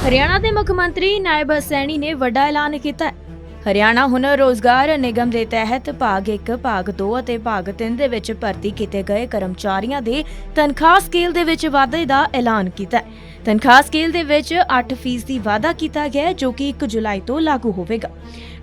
हरियाणा के मुख्यमंत्री नायब सैनी ने वड्डा ऐलान किया है। हरियाणा हुनर रोजगार निगम के तहत भाग 1, भाग 2 और भाग 3 ਦੇ ਵਿੱਚ ਭਰਤੀ ਕੀਤੇ ਗਏ ਕਰਮਚਾਰੀਆਂ ਦੇ ਤਨਖਾਹ ਸਕੇਲ ਦੇ ਵਿੱਚ ਵਾਧੇ ਦਾ ਐਲਾਨ ਕੀਤਾ ਹੈ। ਤਨਖਾਹ ਸਕੇਲ ਦੇ ਵਿੱਚ 8% ਦੀ ਵਾਧਾ ਕੀਤਾ ਗਿਆ ਹੈ, ਜੋ ਕਿ 1 ਜੁਲਾਈ ਤੋਂ ਲਾਗੂ ਹੋਵੇਗਾ।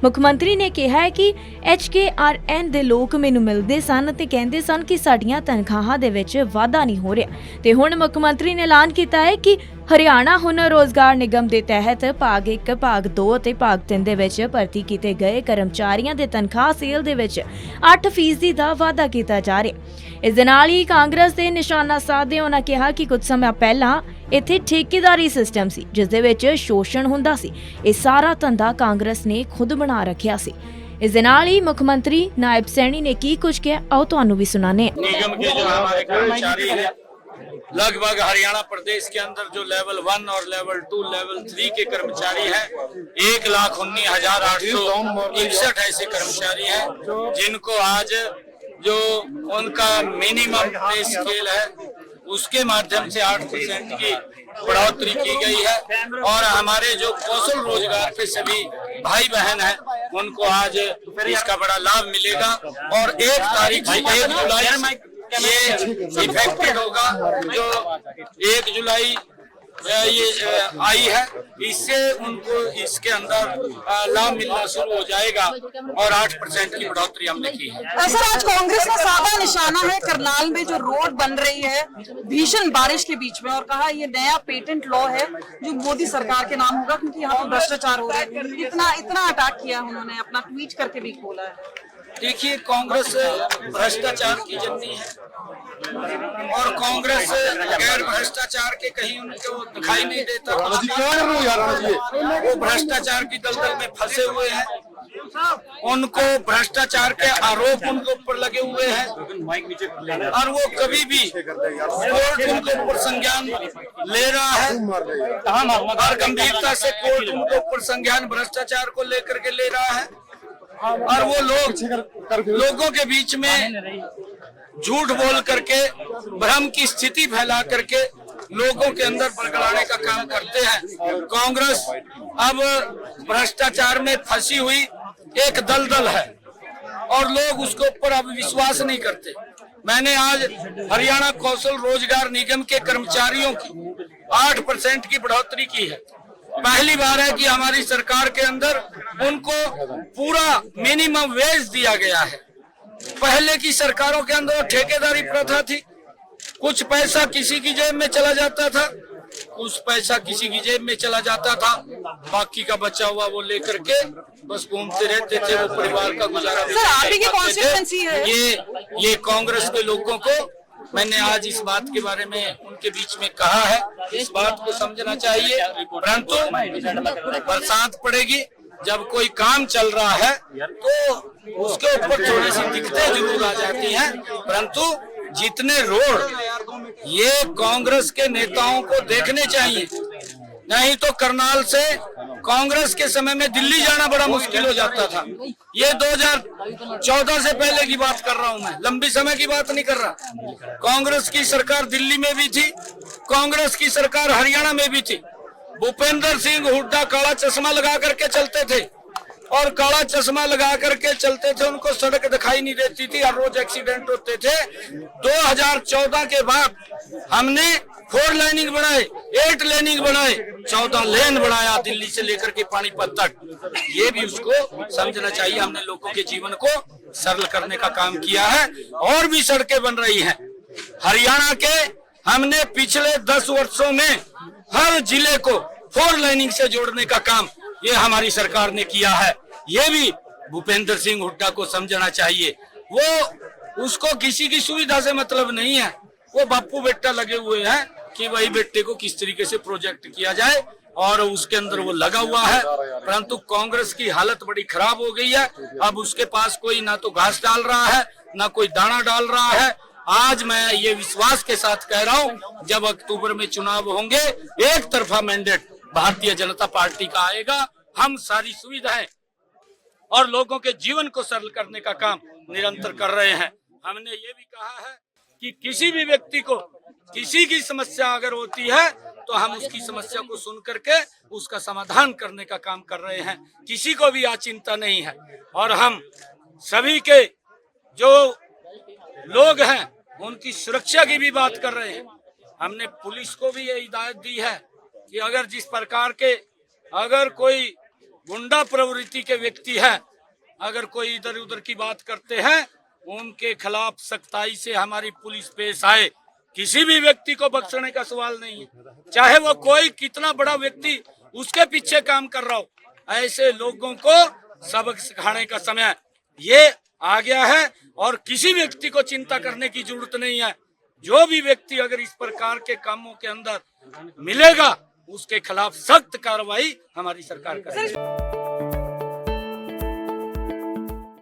ਮੁੱਖ ਮੰਤਰੀ ਨੇ ਕਿਹਾ ਹੈ ਕਿ HKRN ਦੇ ਲੋਕ ਮੈਨੂੰ ਮਿਲਦੇ ਸਨ ਤੇ ਕਹਿੰਦੇ ਸਨ ਕਿ ਸਾਡੀਆਂ ਤਨਖਾਹਾਂ ਦੇ ਵਿੱਚ ਵਾਧਾ ਨਹੀਂ ਹੋ ਰਿਹਾ ਤੇ ਹੁਣ ਮੁੱਖ ਮੰਤਰੀ ਨੇ ਐਲਾਨ ਕੀਤਾ ਹੈ ਕਿ ਹਰਿਆਣਾ ਹੁਨਰ ਰੋਜ਼ਗਾਰ ਨਿਗਮ ਦੇ ਤਹਿਤ ਭਾਗ 1, ਭਾਗ 2 ਅਤੇ ਭਾਗ 3 ਦੇ ਵਿੱਚ ਭਰਤੀ ਕੀਤੇ ਗਏ ਕਰਮਚਾਰੀਆਂ ਦੇ ਤਨਖਾਹ ਸਕੇਲ ਦੇ ਵਿੱਚ 8% ਦਾ ਵਾਧਾ ਕੀਤਾ ਜਾ ਰਿਹਾ। ਇਸ ਦੇ ਨਾਲ ਹੀ ਕਾਂਗਰਸ ਦੇ ਨਿਸ਼ਾਨਾ ਸਾਧਦੇ ਉਹਨਾਂ ਕਿਹਾ ਕਿ ਕੁਝ ਸਮਾਂ ਪਹਿਲਾਂ ਇੱਥੇ ਠੇਕੇਦਾਰੀ ਸਿਸਟਮ ਸੀ ਜਿਸ ਦੇ ਵਿੱਚ ਸ਼ੋਸ਼ਣ ਹੁੰਦਾ ਸੀ। ਇਹ ਸਾਰਾ ਧੰਦਾ ਕਾਂਗਰਸ ਨੇ ਖੁਦ ਬਣਾ ਰੱਖਿਆ ਸੀ। इस दे नाल ही मुख्यमंत्री नायब सैनी ने की कुछ किया, आओ तुहानू भी सुनाने। निगम के जो हमारे कर्मचारी हैं, लगभग हरियाणा प्रदेश के अंदर जो लेवल 1 और लेवल 2, लेवल 3 के कर्मचारी हैं, 1,19,861 ऐसे कर्मचारी हैं जिनको आज जो उनका मिनिमम पे स्केल है उसके माध्यम से 8% की बढ़ोतरी की गई है। और हमारे जो कौशल रोजगार के सभी भाई बहन हैं उनको आज इसका बड़ा लाभ मिलेगा और 1 तारीख से 1 जुलाई ये इफेक्टेड होगा। जो 1 जुलाई ये आई है, इससे उनको इसके अंदर लाभ मिलना शुरू हो जाएगा और 8% की बढ़ोतरी हमने की है। सर, आज कांग्रेस का साधा निशाना है करनाल में जो रोड बन रही है भीषण बारिश के बीच में, और कहा ये नया पेटेंट लॉ है जो मोदी सरकार के नाम होगा क्योंकि यहाँ पर भ्रष्टाचार हो रहा है। इतना अटैक किया उन्होंने, अपना ट्वीट करके भी खोला है। देखिए, कांग्रेस भ्रष्टाचार की जननी है और कांग्रेस गैर भ्रष्टाचार के कहीं उनको दिखाई नहीं देता। वो भ्रष्टाचार की दलदल में फंसे हुए हैं, उनको भ्रष्टाचार के आरोप उनके ऊपर लगे हुए हैं और वो कभी भी कोर्ट उनके ऊपर संज्ञान ले रहा है और गंभीरता से कोर्ट उनके ऊपर संज्ञान भ्रष्टाचार को लेकर के ले रहा है। और वो लोगों के बीच में झूठ बोल करके भ्रम की स्थिति फैला करके लोगों के अंदर बरगलाने का काम करते हैं। कांग्रेस अब भ्रष्टाचार में फंसी हुई एक दलदल है और लोग उसके ऊपर अब विश्वास नहीं करते। मैंने आज हरियाणा कौशल रोजगार निगम के कर्मचारियों की 8% की बढ़ोतरी की है। पहली बार है कि हमारी सरकार के अंदर उनको पूरा मिनिमम वेज दिया गया है। पहले की सरकारों के अंदर ठेकेदारी प्रथा थी, कुछ पैसा किसी की जेब में चला जाता था, कुछ पैसा किसी की जेब में चला जाता था, बाकी का बचा हुआ वो लेकर के बस घूमते रहते थे, वो परिवार का गुजारा ये कांग्रेस के लोगों को मैंने आज इस बात के बारे में उनके बीच में कहा है। इस बात को समझना चाहिए। परंतु बरसात पड़ेगी, जब कोई काम चल रहा है तो उसके ऊपर थोड़ी सी दिक्कतें जरूर आ जाती हैं, परंतु जितने रोड ये कांग्रेस के नेताओं को देखने चाहिए। नहीं तो करनाल से कांग्रेस के समय में दिल्ली जाना बड़ा मुश्किल हो जाता था। ये 2014 से पहले की बात कर रहा हूं मैं, लंबी समय की बात नहीं कर रहा। कांग्रेस की सरकार दिल्ली में भी थी, कांग्रेस की सरकार हरियाणा में भी थी। भूपेंद्र सिंह हुड्डा काला चश्मा लगा करके चलते थे और काला चश्मा लगा करके चलते थे, उनको सड़क दिखाई नहीं देती थी, हर रोज एक्सीडेंट होते थे। 2014 के बाद हमने 4 लेनिंग बनाए, 8 लेनिंग बनाए, 14 लेन बनाया दिल्ली से लेकर के पानीपत तक। ये भी उसको समझना चाहिए। हमने लोगों के जीवन को सरल करने का काम किया है और भी सड़कें बन रही हैं। हरियाणा के हमने पिछले 10 वर्षों में हर जिले को 4 लेनिंग से जोड़ने का काम ये हमारी सरकार ने किया है। ये भी भूपेंद्र सिंह हुड्डा को समझना चाहिए। वो उसको किसी की सुविधा से मतलब नहीं है, वो बापू बेटा लगे हुए हैं कि वही बेटे को किस तरीके से प्रोजेक्ट किया जाए और उसके अंदर वो लगा हुआ है। परंतु कांग्रेस की हालत बड़ी खराब हो गई है। अब उसके पास कोई ना तो घास डाल रहा है ना कोई दाना डाल रहा है। आज मैं ये विश्वास के साथ कह रहा हूँ, जब अक्टूबर में चुनाव होंगे एक तरफा मैंडेट भारतीय जनता पार्टी का आएगा। हम सारी सुविधाएं और लोगों के जीवन को सरल करने का काम निरंतर कर रहे हैं। हमने ये भी कहा है कि किसी भी व्यक्ति को किसी की समस्या अगर होती है तो हम उसकी समस्या को सुन करके उसका समाधान करने का काम कर रहे हैं। किसी को भी चिंता नहीं है। और हम सभी के जो लोग हैं उनकी सुरक्षा की भी बात कर रहे हैं। हमने पुलिस को भी ये हिदायत दी है कि अगर जिस प्रकार के अगर कोई गुंडा प्रवृत्ति के व्यक्ति है, अगर कोई इधर उधर की बात करते हैं, उनके खिलाफ सख्ताई से हमारी पुलिस पेश आए। किसी भी व्यक्ति को बख्शने का सवाल नहीं है, चाहे वो कोई कितना बड़ा व्यक्ति उसके पीछे काम कर रहा हो। ऐसे लोगों को सबक सिखाने का समय ये आ गया है और किसी व्यक्ति को चिंता करने की जरूरत नहीं है। जो भी व्यक्ति अगर इस प्रकार के कामों के अंदर मिलेगा, उसके खिलाफ सख्त कार्रवाई हमारी सरकार करेगी।